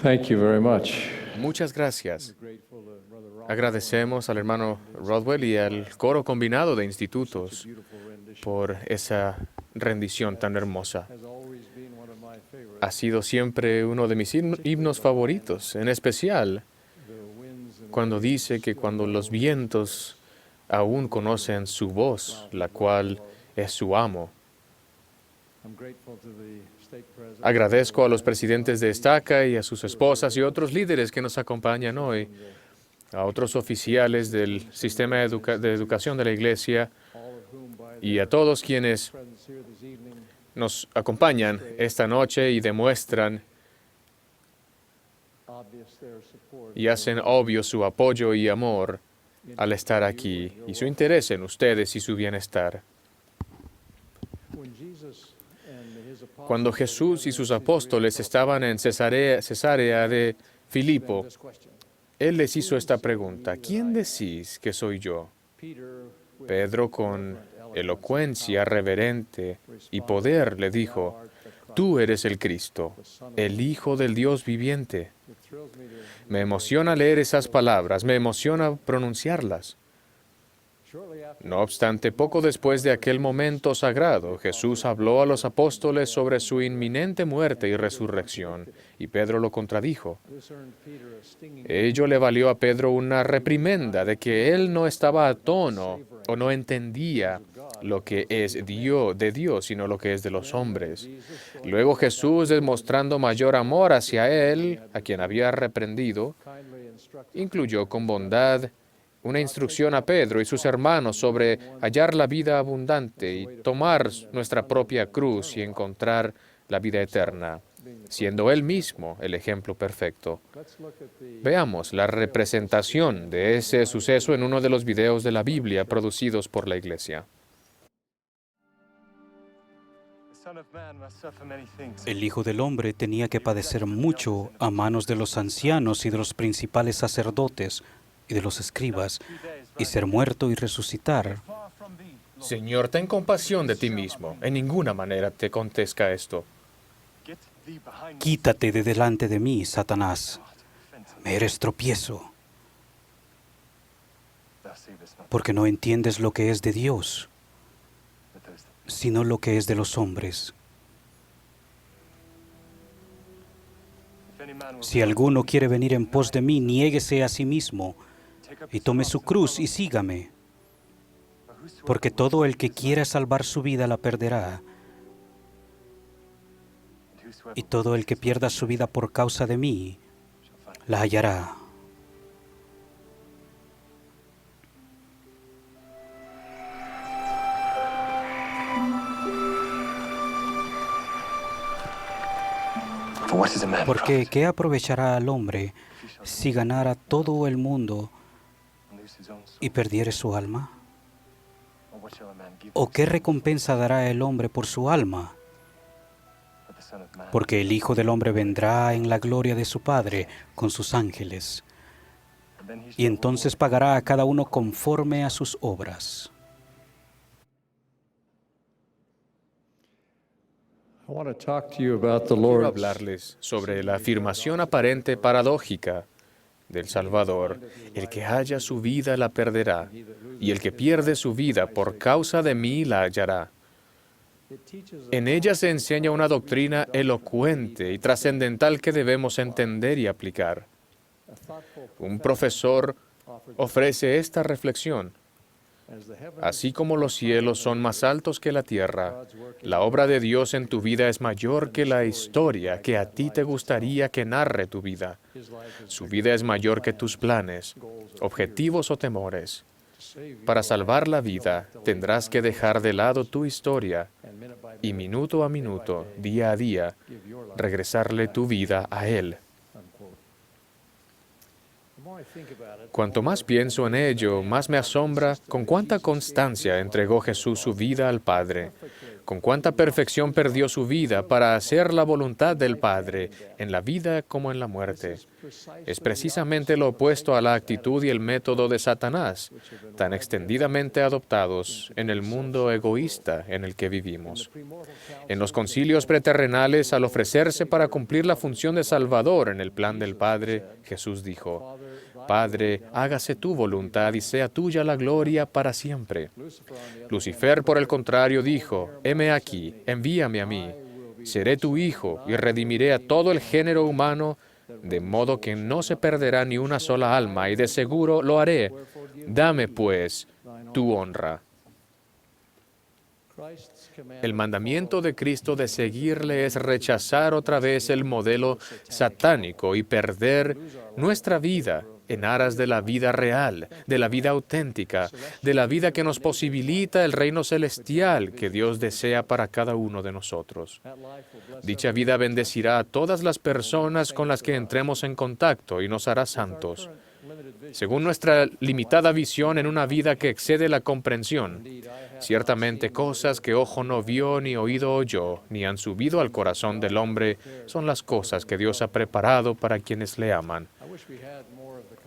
Thank you very much. Muchas gracias. Agradecemos al hermano Rodwell y al coro combinado de institutos por esa rendición tan hermosa. Ha sido siempre uno de mis himnos favoritos, en especial cuando dice que cuando los vientos aún conocen su voz, la cual es su amo. Agradezco a los presidentes de Estaca y a sus esposas y otros líderes que nos acompañan hoy, a otros oficiales del sistema de educación de la Iglesia y a todos quienes nos acompañan esta noche y demuestran y hacen obvio su apoyo y amor al estar aquí y su interés en ustedes y su bienestar. Cuando Jesús y sus apóstoles estaban en Cesarea de Filipo, Él les hizo esta pregunta: ¿quién decís que soy yo? Pedro, con elocuencia reverente y poder, le dijo: tú eres el Cristo, el Hijo del Dios viviente. Me emociona leer esas palabras, me emociona pronunciarlas. No obstante, poco después de aquel momento sagrado, Jesús habló a los apóstoles sobre su inminente muerte y resurrección, y Pedro lo contradijo. Ello le valió a Pedro una reprimenda de que él no estaba a tono o no entendía lo que es de Dios, sino lo que es de los hombres. Luego Jesús, demostrando mayor amor hacia él, a quien había reprendido, incluyó con bondad una instrucción a Pedro y sus hermanos sobre hallar la vida abundante y tomar nuestra propia cruz y encontrar la vida eterna, siendo Él mismo el ejemplo perfecto. Veamos la representación de ese suceso en uno de los videos de la Biblia producidos por la Iglesia. El Hijo del Hombre tenía que padecer mucho a manos de los ancianos y de los principales sacerdotes y de los escribas, y ser muerto y resucitar. Señor, ten compasión de ti mismo. En ninguna manera te contesta esto. Quítate de delante de mí, Satanás. Me eres tropiezo, porque no entiendes lo que es de Dios, sino lo que es de los hombres. Si alguno quiere venir en pos de mí, niéguese a sí mismo y tome su cruz y sígame. Porque todo el que quiera salvar su vida la perderá, y todo el que pierda su vida por causa de mí la hallará. Porque ¿qué aprovechará al hombre si ganara todo el mundo y perdiere su alma? ¿O qué recompensa dará el hombre por su alma? Porque el Hijo del Hombre vendrá en la gloria de su Padre con sus ángeles, y entonces pagará a cada uno conforme a sus obras. Quiero hablarles sobre la afirmación aparente paradójica del Salvador: el que halla su vida la perderá, y el que pierde su vida por causa de mí la hallará. En ella se enseña una doctrina elocuente y trascendental que debemos entender y aplicar. Un profesor ofrece esta reflexión: así como los cielos son más altos que la tierra, la obra de Dios en tu vida es mayor que la historia que a ti te gustaría que narre tu vida. Su vida es mayor que tus planes, objetivos o temores. Para salvar la vida, tendrás que dejar de lado tu historia y minuto a minuto, día a día, regresarle tu vida a Él. Cuanto más pienso en ello, más me asombra con cuánta constancia entregó Jesús su vida al Padre, con cuánta perfección perdió su vida para hacer la voluntad del Padre, en la vida como en la muerte. Es precisamente lo opuesto a la actitud y el método de Satanás, tan extendidamente adoptados en el mundo egoísta en el que vivimos. En los concilios preterrenales, al ofrecerse para cumplir la función de Salvador en el plan del Padre, Jesús dijo: Padre, hágase tu voluntad y sea tuya la gloria para siempre. Lucifer, por el contrario, dijo: Heme aquí, envíame a mí. Seré tu hijo y redimiré a todo el género humano, de modo que no se perderá ni una sola alma, y de seguro lo haré. Dame, pues, tu honra. El mandamiento de Cristo de seguirle es rechazar otra vez el modelo satánico y perder nuestra vida en aras de la vida real, de la vida auténtica, de la vida que nos posibilita el reino celestial que Dios desea para cada uno de nosotros. Dicha vida bendecirá a todas las personas con las que entremos en contacto y nos hará santos. Según nuestra limitada visión en una vida que excede la comprensión, ciertamente cosas que ojo no vio, ni oído oyó, ni han subido al corazón del hombre, son las cosas que Dios ha preparado para quienes le aman.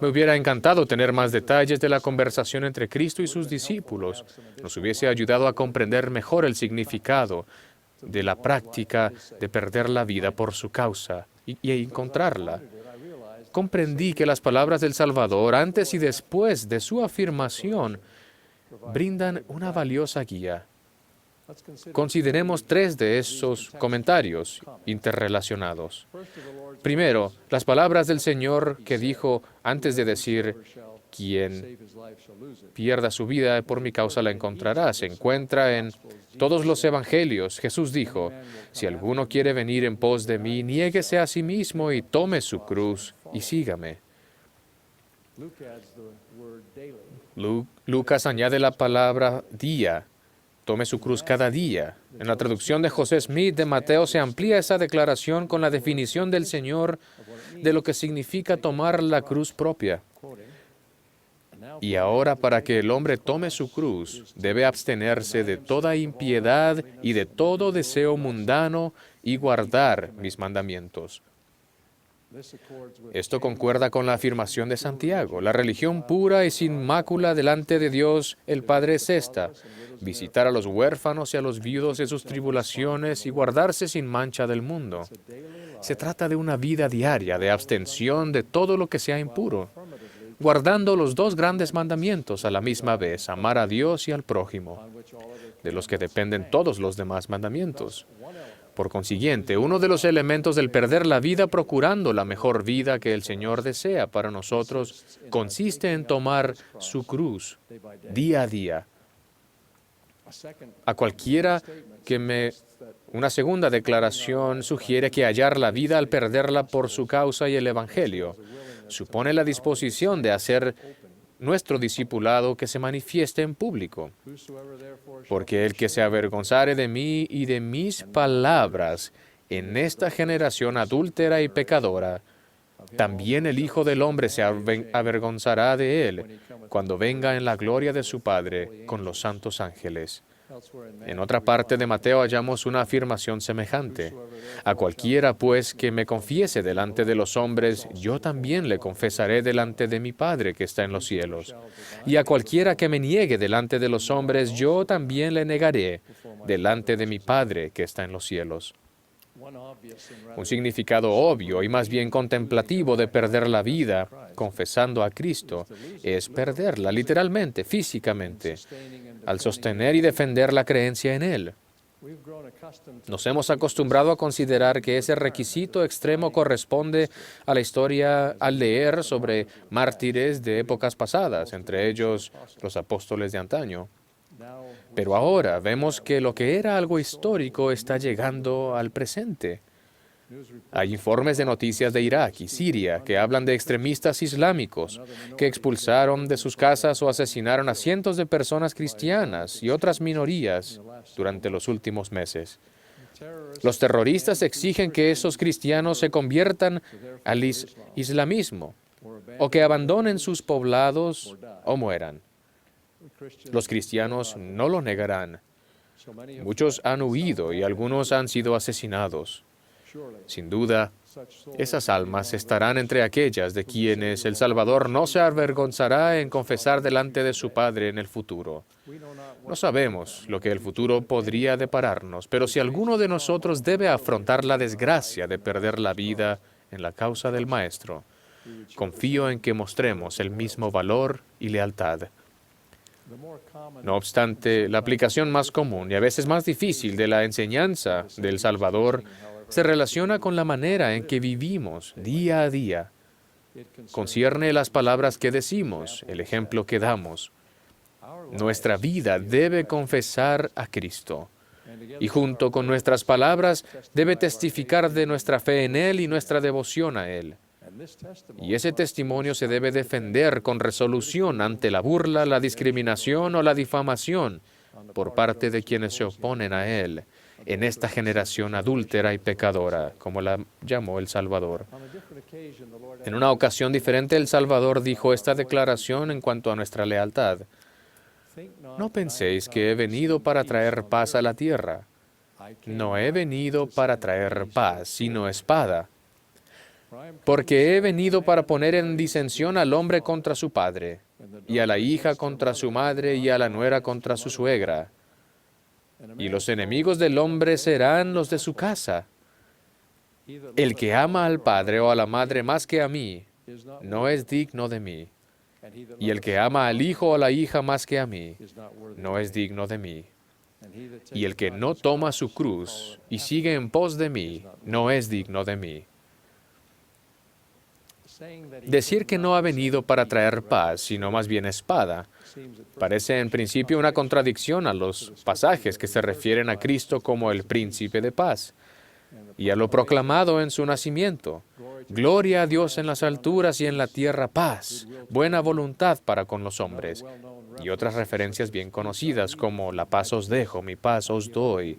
Me hubiera encantado tener más detalles de la conversación entre Cristo y sus discípulos. Nos hubiese ayudado a comprender mejor el significado de la práctica de perder la vida por su causa y encontrarla. Comprendí que las palabras del Salvador, antes y después de su afirmación, brindan una valiosa guía. Consideremos 3 de esos comentarios interrelacionados. Primero, las palabras del Señor que dijo antes de decir: quien pierda su vida por mi causa la encontrará. Se encuentra en todos los evangelios. Jesús dijo: si alguno quiere venir en pos de mí, niéguese a sí mismo y tome su cruz y sígame. Lucas añade la palabra día. Tome su cruz cada día. En la traducción de José Smith de Mateo se amplía esa declaración con la definición del Señor de lo que significa tomar la cruz propia. Y ahora, para que el hombre tome su cruz, debe abstenerse de toda impiedad y de todo deseo mundano y guardar mis mandamientos. Esto concuerda con la afirmación de Santiago. La religión pura y sin mácula delante de Dios el Padre es esta: visitar a los huérfanos y a los viudos de sus tribulaciones y guardarse sin mancha del mundo. Se trata de una vida diaria de abstención de todo lo que sea impuro, guardando los 2 grandes mandamientos a la misma vez: amar a Dios y al prójimo, de los que dependen todos los demás mandamientos. Por consiguiente, uno de los elementos del perder la vida procurando la mejor vida que el Señor desea para nosotros consiste en tomar su cruz día a día. A cualquiera una segunda declaración sugiere que hallar la vida al perderla por su causa y el Evangelio supone la disposición de hacer nuestro discipulado que se manifieste en público. Porque el que se avergonzare de mí y de mis palabras en esta generación adúltera y pecadora, también el Hijo del Hombre se avergonzará de él cuando venga en la gloria de su Padre con los santos ángeles. En otra parte de Mateo hallamos una afirmación semejante. A cualquiera, pues, que me confiese delante de los hombres, yo también le confesaré delante de mi Padre que está en los cielos. Y a cualquiera que me niegue delante de los hombres, yo también le negaré delante de mi Padre que está en los cielos. Un significado obvio y más bien contemplativo de perder la vida, confesando a Cristo, es perderla literalmente, físicamente, al sostener y defender la creencia en Él. Nos hemos acostumbrado a considerar que ese requisito extremo corresponde a la historia al leer sobre mártires de épocas pasadas, entre ellos los apóstoles de antaño. Pero ahora vemos que lo que era algo histórico está llegando al presente. Hay informes de noticias de Irak y Siria que hablan de extremistas islámicos que expulsaron de sus casas o asesinaron a cientos de personas cristianas y otras minorías durante los últimos meses. Los terroristas exigen que esos cristianos se conviertan al islamismo o que abandonen sus poblados o mueran. Los cristianos no lo negarán. Muchos han huido y algunos han sido asesinados. Sin duda, esas almas estarán entre aquellas de quienes el Salvador no se avergonzará en confesar delante de su Padre en el futuro. No sabemos lo que el futuro podría depararnos, pero si alguno de nosotros debe afrontar la desgracia de perder la vida en la causa del Maestro, confío en que mostremos el mismo valor y lealtad. No obstante, la aplicación más común y a veces más difícil de la enseñanza del Salvador se relaciona con la manera en que vivimos día a día. Concierne las palabras que decimos, el ejemplo que damos. Nuestra vida debe confesar a Cristo y junto con nuestras palabras debe testificar de nuestra fe en Él y nuestra devoción a Él. Y ese testimonio se debe defender con resolución ante la burla, la discriminación o la difamación por parte de quienes se oponen a Él en esta generación adúltera y pecadora, como la llamó el Salvador. En una ocasión diferente, el Salvador dijo esta declaración en cuanto a nuestra lealtad. No penséis que he venido para traer paz a la tierra. No he venido para traer paz, sino espada. Porque he venido para poner en disensión al hombre contra su padre, y a la hija contra su madre, y a la nuera contra su suegra. Y los enemigos del hombre serán los de su casa. El que ama al padre o a la madre más que a mí, no es digno de mí. Y el que ama al hijo o a la hija más que a mí, no es digno de mí. Y el que no toma su cruz y sigue en pos de mí, no es digno de mí. Decir que no ha venido para traer paz, sino más bien espada, parece en principio una contradicción a los pasajes que se refieren a Cristo como el príncipe de paz y a lo proclamado en su nacimiento. Gloria a Dios en las alturas y en la tierra paz, buena voluntad para con los hombres. Y otras referencias bien conocidas como la paz os dejo, mi paz os doy.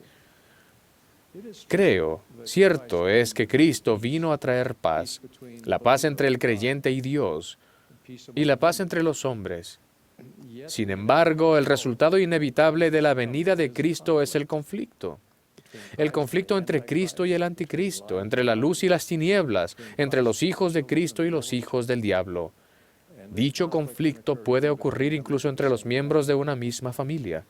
Creo, cierto es que Cristo vino a traer paz, la paz entre el creyente y Dios, y la paz entre los hombres. Sin embargo, el resultado inevitable de la venida de Cristo es el conflicto. El conflicto entre Cristo y el anticristo, entre la luz y las tinieblas, entre los hijos de Cristo y los hijos del diablo. Dicho conflicto puede ocurrir incluso entre los miembros de una misma familia.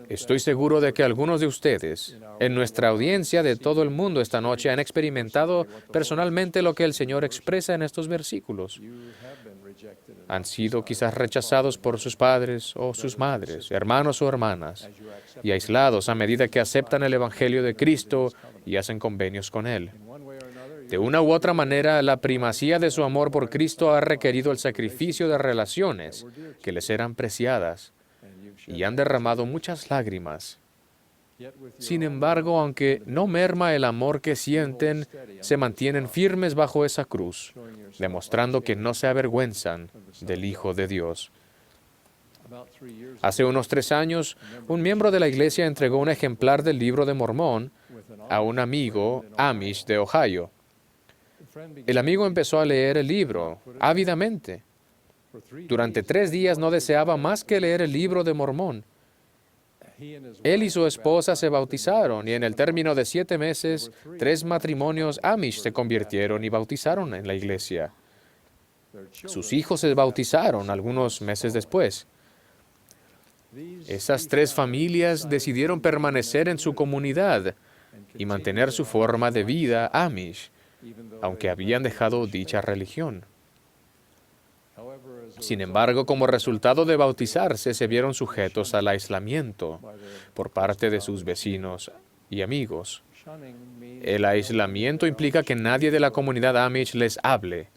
Estoy seguro de que algunos de ustedes, en nuestra audiencia de todo el mundo esta noche, han experimentado personalmente lo que el Señor expresa en estos versículos. Han sido quizás rechazados por sus padres o sus madres, hermanos o hermanas, y aislados a medida que aceptan el Evangelio de Cristo y hacen convenios con Él. De una u otra manera, la primacía de su amor por Cristo ha requerido el sacrificio de relaciones que les eran preciadas y han derramado muchas lágrimas. Sin embargo, aunque no merma el amor que sienten, se mantienen firmes bajo esa cruz, demostrando que no se avergüenzan del Hijo de Dios. Hace unos 3 años, un miembro de la iglesia entregó un ejemplar del Libro de Mormón a un amigo Amish de Ohio. El amigo empezó a leer el libro ávidamente. Durante 3 días no deseaba más que leer el Libro de Mormón. Él y su esposa se bautizaron y en el término de 7 meses, 3 matrimonios Amish se convirtieron y bautizaron en la iglesia. Sus hijos se bautizaron algunos meses después. Esas 3 familias decidieron permanecer en su comunidad y mantener su forma de vida Amish, aunque habían dejado dicha religión. Sin embargo, como resultado de bautizarse, se vieron sujetos al aislamiento por parte de sus vecinos y amigos. El aislamiento implica que nadie de la comunidad Amish les hable,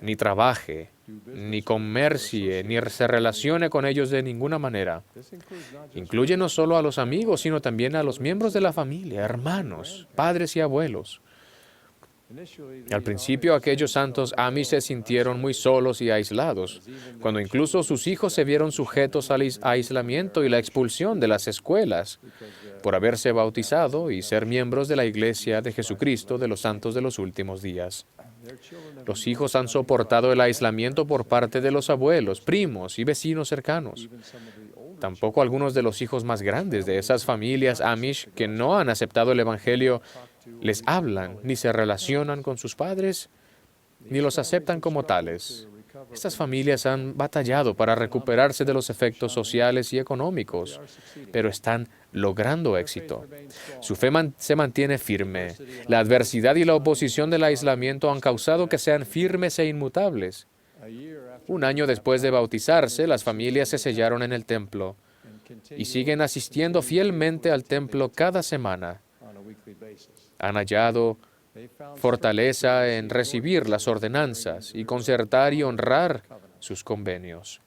ni trabaje, ni comercie, ni se relacione con ellos de ninguna manera. Incluye no solo a los amigos, sino también a los miembros de la familia, hermanos, padres y abuelos. Al principio, aquellos santos Amish se sintieron muy solos y aislados, cuando incluso sus hijos se vieron sujetos al aislamiento y la expulsión de las escuelas por haberse bautizado y ser miembros de la Iglesia de Jesucristo de los Santos de los Últimos Días. Los hijos han soportado el aislamiento por parte de los abuelos, primos y vecinos cercanos. Tampoco algunos de los hijos más grandes de esas familias Amish que no han aceptado el Evangelio les hablan ni se relacionan con sus padres ni los aceptan como tales. Estas familias han batallado para recuperarse de los efectos sociales y económicos, pero están logrando éxito. Su fe se mantiene firme. La adversidad y la oposición del aislamiento han causado que sean firmes e inmutables. Un año después de bautizarse, las familias se sellaron en el templo y siguen asistiendo fielmente al templo cada semana. Han hallado fortaleza en recibir las ordenanzas y concertar y honrar sus convenios.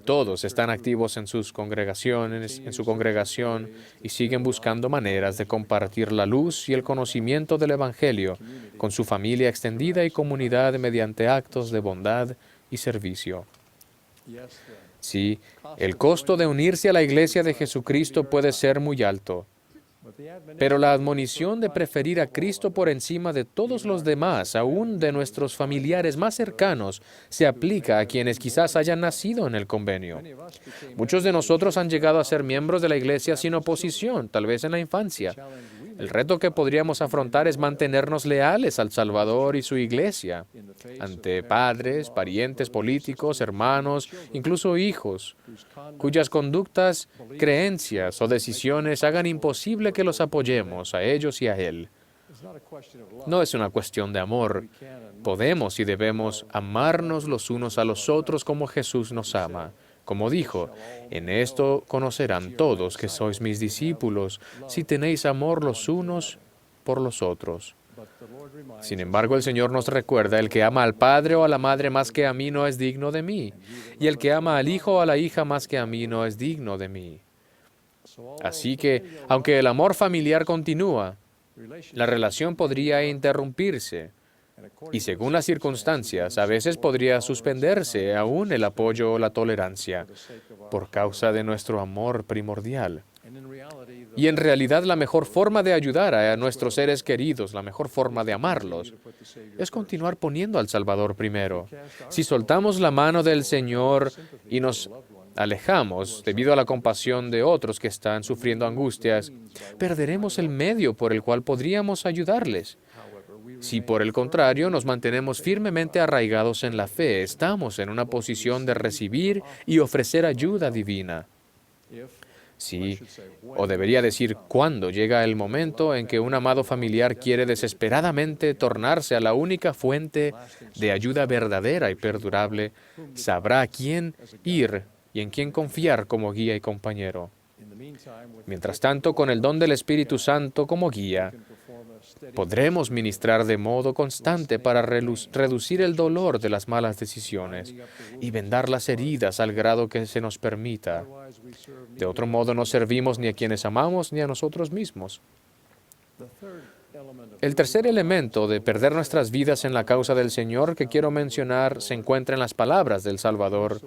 Todos están activos en sus congregaciones, en su congregación, y siguen buscando maneras de compartir la luz y el conocimiento del Evangelio con su familia extendida y comunidad mediante actos de bondad y servicio. Sí, el costo de unirse a la Iglesia de Jesucristo puede ser muy alto, pero la admonición de preferir a Cristo por encima de todos los demás, aún de nuestros familiares más cercanos, se aplica a quienes quizás hayan nacido en el convenio. Muchos de nosotros han llegado a ser miembros de la Iglesia sin oposición, tal vez en la infancia. El reto que podríamos afrontar es mantenernos leales al Salvador y su Iglesia, ante padres, parientes políticos, hermanos, incluso hijos, cuyas conductas, creencias o decisiones hagan imposible que los apoyemos a ellos y a Él. No es una cuestión de amor. Podemos y debemos amarnos los unos a los otros como Jesús nos ama. Como dijo, en esto conocerán todos que sois mis discípulos, si tenéis amor los unos por los otros. Sin embargo, el Señor nos recuerda, el que ama al padre o a la madre más que a mí no es digno de mí, y el que ama al hijo o a la hija más que a mí no es digno de mí. Así que, aunque el amor familiar continúa, la relación podría interrumpirse. Y según las circunstancias, a veces podría suspenderse aún el apoyo o la tolerancia por causa de nuestro amor primordial. Y en realidad la mejor forma de ayudar a nuestros seres queridos, la mejor forma de amarlos, es continuar poniendo al Salvador primero. Si soltamos la mano del Señor y nos alejamos debido a la compasión de otros que están sufriendo angustias, perderemos el medio por el cual podríamos ayudarles. Si por el contrario nos mantenemos firmemente arraigados en la fe, estamos en una posición de recibir y ofrecer ayuda divina. Sí, o debería decir cuando llega el momento en que un amado familiar quiere desesperadamente tornarse a la única fuente de ayuda verdadera y perdurable, sabrá a quién ir y en quién confiar como guía y compañero. Mientras tanto, con el don del Espíritu Santo como guía, podremos ministrar de modo constante para reducir el dolor de las malas decisiones y vendar las heridas al grado que se nos permita. De otro modo, no servimos ni a quienes amamos ni a nosotros mismos. El tercer elemento de perder nuestras vidas en la causa del Señor que quiero mencionar se encuentra en las palabras del Salvador.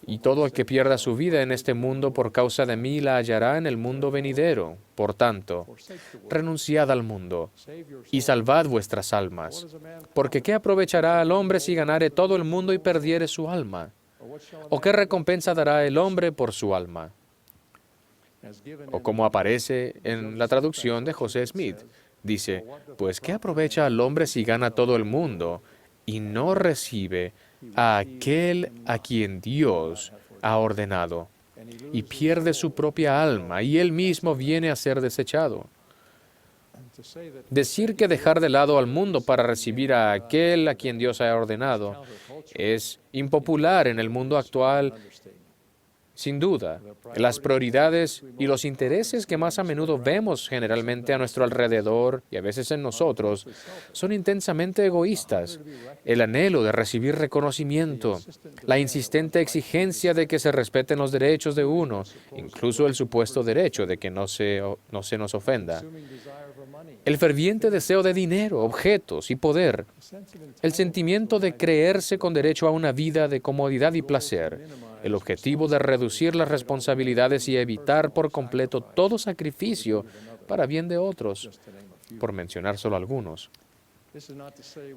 Y todo el que pierda su vida en este mundo por causa de mí la hallará en el mundo venidero. Por tanto, renunciad al mundo y salvad vuestras almas. Porque ¿qué aprovechará al hombre si ganare todo el mundo y perdiere su alma? ¿O qué recompensa dará el hombre por su alma? O como aparece en la traducción de José Smith, dice, pues ¿qué aprovecha al hombre si gana todo el mundo y no recibe a aquel a quien Dios ha ordenado, y pierde su propia alma, y él mismo viene a ser desechado? Decir que dejar de lado al mundo para recibir a aquel a quien Dios ha ordenado es impopular en el mundo actual. Sin duda, las prioridades y los intereses que más a menudo vemos generalmente a nuestro alrededor y a veces en nosotros son intensamente egoístas. El anhelo de recibir reconocimiento, la insistente exigencia de que se respeten los derechos de uno, incluso el supuesto derecho de que no se nos ofenda. El ferviente deseo de dinero, objetos y poder. El sentimiento de creerse con derecho a una vida de comodidad y placer. El objetivo de reducir las responsabilidades y evitar por completo todo sacrificio para bien de otros, por mencionar solo algunos.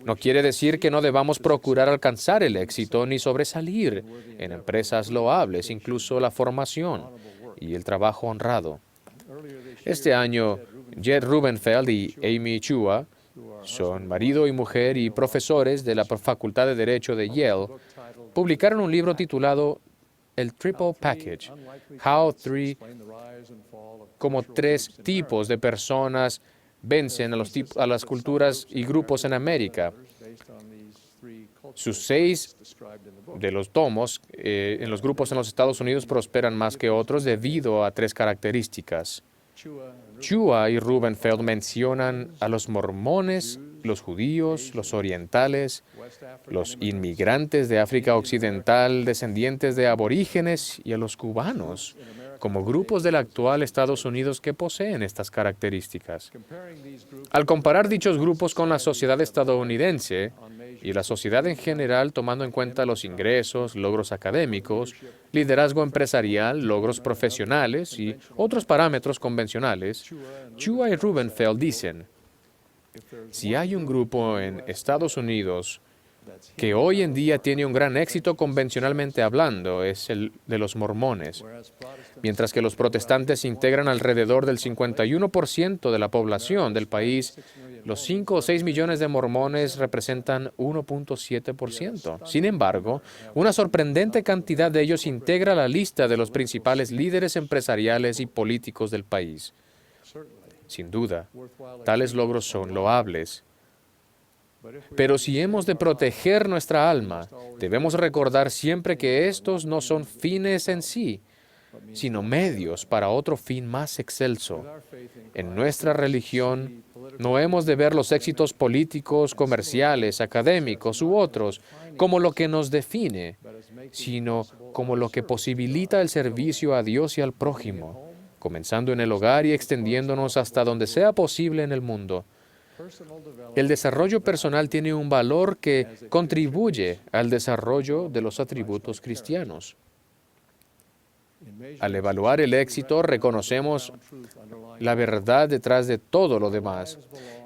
No quiere decir que no debamos procurar alcanzar el éxito ni sobresalir en empresas loables, incluso la formación y el trabajo honrado. Este año, Jed Rubenfeld y Amy Chua son marido y mujer y profesores de la Facultad de Derecho de Yale. Publicaron un libro titulado El Triple Package, cómo tres tipos de personas vencen a las culturas y grupos en América. Sus 6 de los tomos en los grupos en los Estados Unidos prosperan más que otros debido a 3 características. Chua y Rubenfeld mencionan a los mormones, los judíos, los orientales, los inmigrantes de África Occidental, descendientes de aborígenes y a los cubanos como grupos del actual Estados Unidos que poseen estas características. Al comparar dichos grupos con la sociedad estadounidense y la sociedad en general, tomando en cuenta los ingresos, logros académicos, liderazgo empresarial, logros profesionales y otros parámetros convencionales, Chua y Rubenfeld dicen, si hay un grupo en Estados Unidos que hoy en día tiene un gran éxito convencionalmente hablando, es el de los mormones. Mientras que los protestantes integran alrededor del 51% de la población del país, los 5 o 6 millones de mormones representan 1.7%. Sin embargo, una sorprendente cantidad de ellos integra la lista de los principales líderes empresariales y políticos del país. Sin duda, tales logros son loables. Pero si hemos de proteger nuestra alma, debemos recordar siempre que estos no son fines en sí, sino medios para otro fin más excelso. En nuestra religión, no hemos de ver los éxitos políticos, comerciales, académicos u otros como lo que nos define, sino como lo que posibilita el servicio a Dios y al prójimo, comenzando en el hogar y extendiéndonos hasta donde sea posible en el mundo. El desarrollo personal tiene un valor que contribuye al desarrollo de los atributos cristianos. Al evaluar el éxito, reconocemos la verdad detrás de todo lo demás,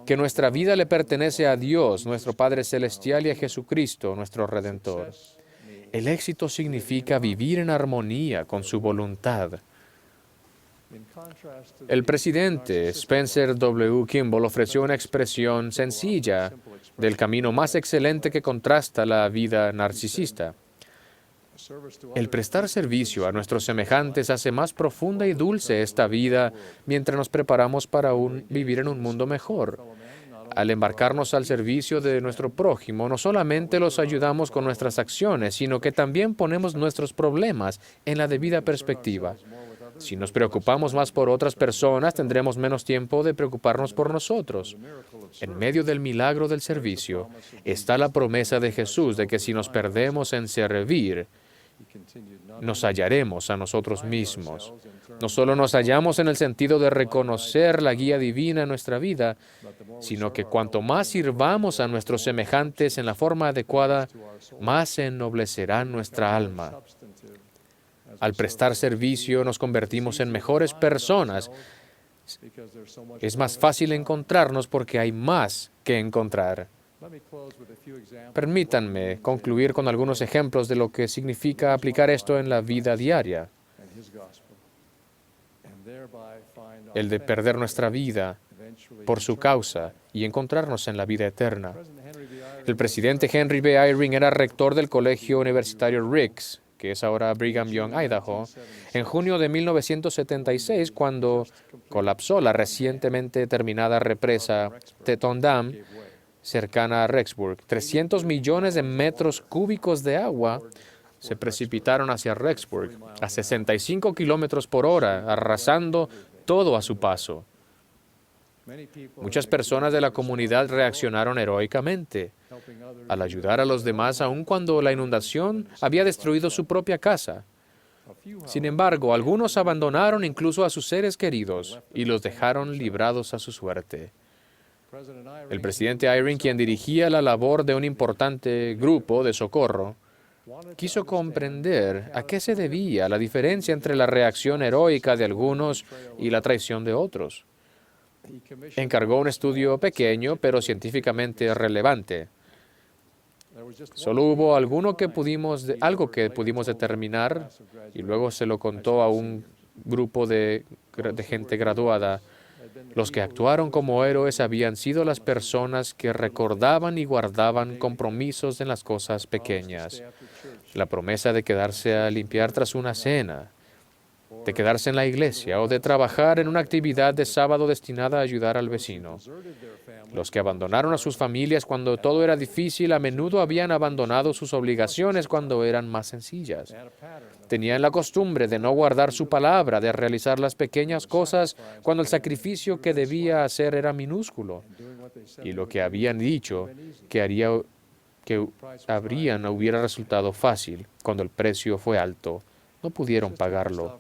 que nuestra vida le pertenece a Dios, nuestro Padre Celestial, y a Jesucristo, nuestro Redentor. El éxito significa vivir en armonía con su voluntad. El presidente Spencer W. Kimball ofreció una expresión sencilla del camino más excelente que contrasta la vida narcisista. El prestar servicio a nuestros semejantes hace más profunda y dulce esta vida mientras nos preparamos para vivir en un mundo mejor. Al embarcarnos al servicio de nuestro prójimo, no solamente los ayudamos con nuestras acciones, sino que también ponemos nuestros problemas en la debida perspectiva. Si nos preocupamos más por otras personas, tendremos menos tiempo de preocuparnos por nosotros. En medio del milagro del servicio está la promesa de Jesús de que si nos perdemos en servir, nos hallaremos a nosotros mismos. No solo nos hallamos en el sentido de reconocer la guía divina en nuestra vida, sino que cuanto más sirvamos a nuestros semejantes en la forma adecuada, más se ennoblecerá nuestra alma. Al prestar servicio nos convertimos en mejores personas. Es más fácil encontrarnos porque hay más que encontrar. Permítanme concluir con algunos ejemplos de lo que significa aplicar esto en la vida diaria. El de perder nuestra vida por su causa y encontrarnos en la vida eterna. El presidente Henry B. Eyring era rector del colegio universitario Ricks, que es ahora Brigham Young, Idaho, en junio de 1976, cuando colapsó la recientemente terminada represa Teton Dam, cercana a Rexburg. 300 millones de metros cúbicos de agua se precipitaron hacia Rexburg a 65 kilómetros por hora, arrasando todo a su paso. Muchas personas de la comunidad reaccionaron heroicamente al ayudar a los demás, aun cuando la inundación había destruido su propia casa. Sin embargo, algunos abandonaron incluso a sus seres queridos y los dejaron librados a su suerte. El presidente Eyring, quien dirigía la labor de un importante grupo de socorro, quiso comprender a qué se debía la diferencia entre la reacción heroica de algunos y la traición de otros. encargó un estudio pequeño, pero científicamente relevante. Solo hubo algo que pudimos determinar y luego se lo contó a un grupo de gente graduada. Los que actuaron como héroes habían sido las personas que recordaban y guardaban compromisos en las cosas pequeñas. La promesa de quedarse a limpiar tras una cena, de quedarse en la iglesia o de trabajar en una actividad de sábado destinada a ayudar al vecino. Los que abandonaron a sus familias cuando todo era difícil a menudo habían abandonado sus obligaciones cuando eran más sencillas. Tenían la costumbre de no guardar su palabra, de realizar las pequeñas cosas cuando el sacrificio que debía hacer era minúsculo. Y lo que habían dicho que habrían hubiera resultado fácil cuando el precio fue alto. No pudieron pagarlo.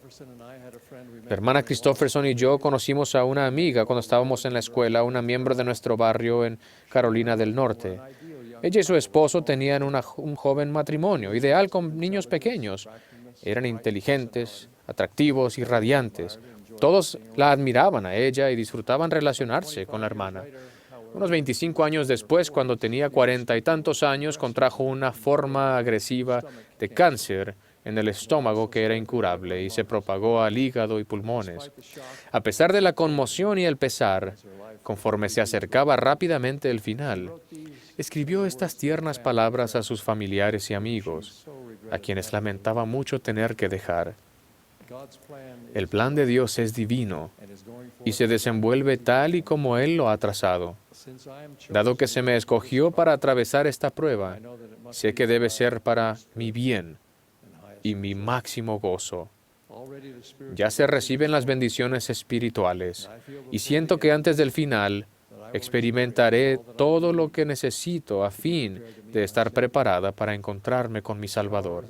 La hermana Christopherson y yo conocimos a una amiga cuando estábamos en la escuela, una miembro de nuestro barrio en Carolina del Norte. Ella y su esposo tenían un joven matrimonio, ideal con niños pequeños. Eran inteligentes, atractivos y radiantes. Todos la admiraban a ella y disfrutaban relacionarse con la hermana. Unos 25 años después, cuando tenía 40 y tantos años, contrajo una forma agresiva de cáncer en el estómago que era incurable y se propagó al hígado y pulmones. A pesar de la conmoción y el pesar, conforme se acercaba rápidamente el final, escribió estas tiernas palabras a sus familiares y amigos, a quienes lamentaba mucho tener que dejar. El plan de Dios es divino y se desenvuelve tal y como Él lo ha trazado. Dado que se me escogió para atravesar esta prueba, sé que debe ser para mi bien y mi máximo gozo. Ya se reciben las bendiciones espirituales y siento que antes del final experimentaré todo lo que necesito a fin de estar preparada para encontrarme con mi Salvador.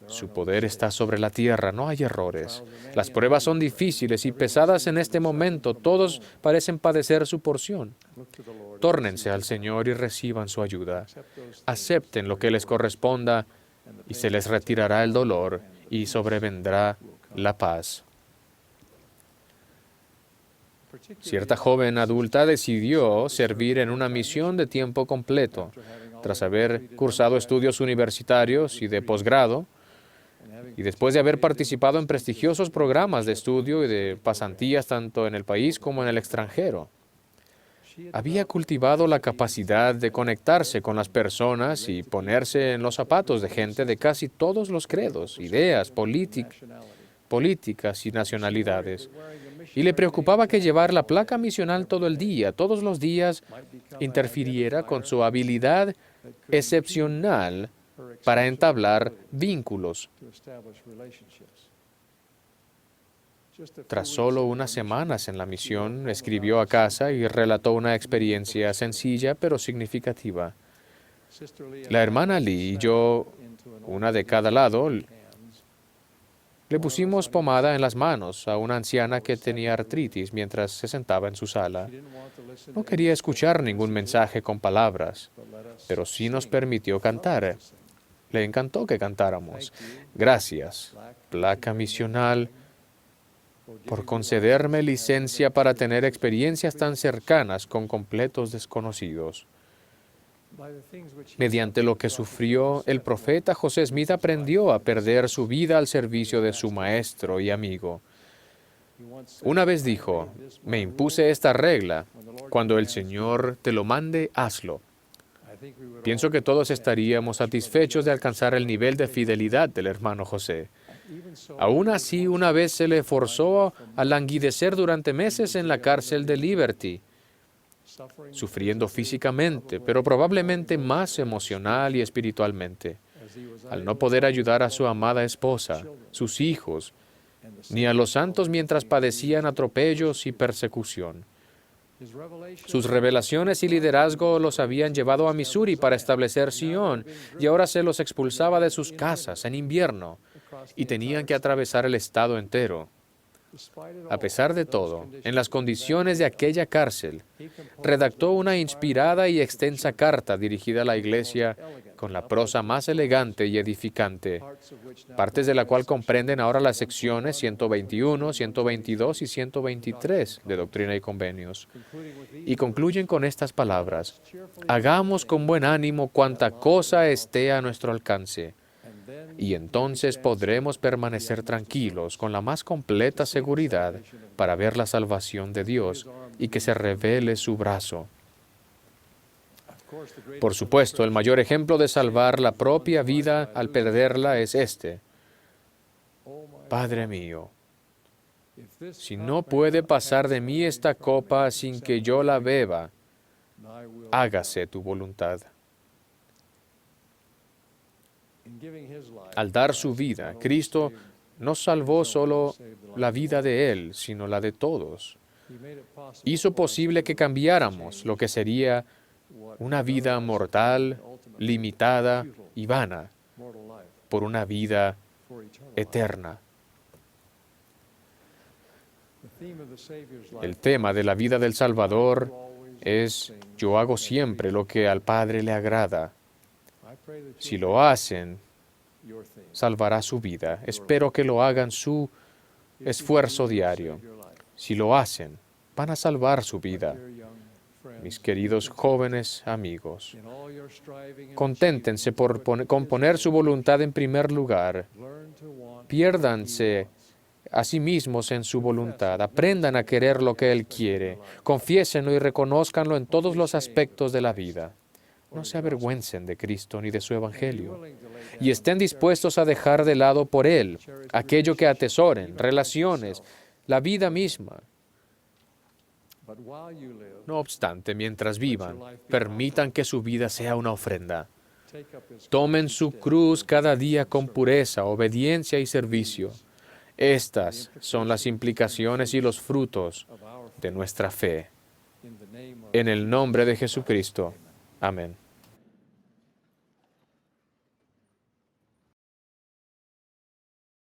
Su poder está sobre la tierra, no hay errores. Las pruebas son difíciles y pesadas en este momento. Todos parecen padecer su porción. Tórnense al Señor y reciban su ayuda. Acepten lo que les corresponda y se les retirará el dolor y sobrevendrá la paz. Cierta joven adulta decidió servir en una misión de tiempo completo. Tras haber cursado estudios universitarios y de posgrado, y después de haber participado en prestigiosos programas de estudio y de pasantías tanto en el país como en el extranjero, había cultivado la capacidad de conectarse con las personas y ponerse en los zapatos de gente de casi todos los credos, ideas, políticas y nacionalidades. Y le preocupaba que llevar la placa misional todo el día, todos los días, interfiriera con su habilidad excepcional para entablar vínculos. Tras solo unas semanas en la misión, escribió a casa y relató una experiencia sencilla pero significativa. La hermana Lee y yo, una de cada lado, le pusimos pomada en las manos a una anciana que tenía artritis mientras se sentaba en su sala. No quería escuchar ningún mensaje con palabras, pero sí nos permitió cantar. Le encantó que cantáramos. Gracias, placa misional, por concederme licencia para tener experiencias tan cercanas con completos desconocidos. Mediante lo que sufrió, el profeta José Smith aprendió a perder su vida al servicio de su maestro y amigo. Una vez dijo, me impuse esta regla, cuando el Señor te lo mande, hazlo. Pienso que todos estaríamos satisfechos de alcanzar el nivel de fidelidad del hermano José. Aún así, una vez se le forzó a languidecer durante meses en la cárcel de Liberty, sufriendo físicamente, pero probablemente más emocional y espiritualmente, al no poder ayudar a su amada esposa, sus hijos, ni a los santos mientras padecían atropellos y persecución. Sus revelaciones y liderazgo los habían llevado a Missouri para establecer Sion, y ahora se los expulsaba de sus casas en invierno, y tenían que atravesar el estado entero. A pesar de todo, en las condiciones de aquella cárcel, redactó una inspirada y extensa carta dirigida a la iglesia con la prosa más elegante y edificante, partes de la cual comprenden ahora las secciones 121, 122 y 123 de Doctrina y Convenios, y concluyen con estas palabras: hagamos con buen ánimo cuanta cosa esté a nuestro alcance, y entonces podremos permanecer tranquilos con la más completa seguridad para ver la salvación de Dios y que se revele su brazo. Por supuesto, el mayor ejemplo de salvar la propia vida al perderla es este: Padre mío, si no puede pasar de mí esta copa sin que yo la beba, hágase tu voluntad. Al dar su vida, Cristo no salvó solo la vida de Él, sino la de todos. Hizo posible que cambiáramos lo que sería una vida mortal, limitada y vana, por una vida eterna. El tema de la vida del Salvador es: yo hago siempre lo que al Padre le agrada. Si lo hacen, salvará su vida. Espero que lo hagan su esfuerzo diario. Si lo hacen, van a salvar su vida. Mis queridos jóvenes amigos, conténtense con poner su voluntad en primer lugar. Piérdanse a sí mismos en su voluntad. Aprendan a querer lo que Él quiere. Confiésenlo y reconózcanlo en todos los aspectos de la vida. No se avergüencen de Cristo ni de su Evangelio, y estén dispuestos a dejar de lado por Él aquello que atesoren, relaciones, la vida misma. No obstante, mientras vivan, permitan que su vida sea una ofrenda. Tomen su cruz cada día con pureza, obediencia y servicio. Estas son las implicaciones y los frutos de nuestra fe. En el nombre de Jesucristo. Amén.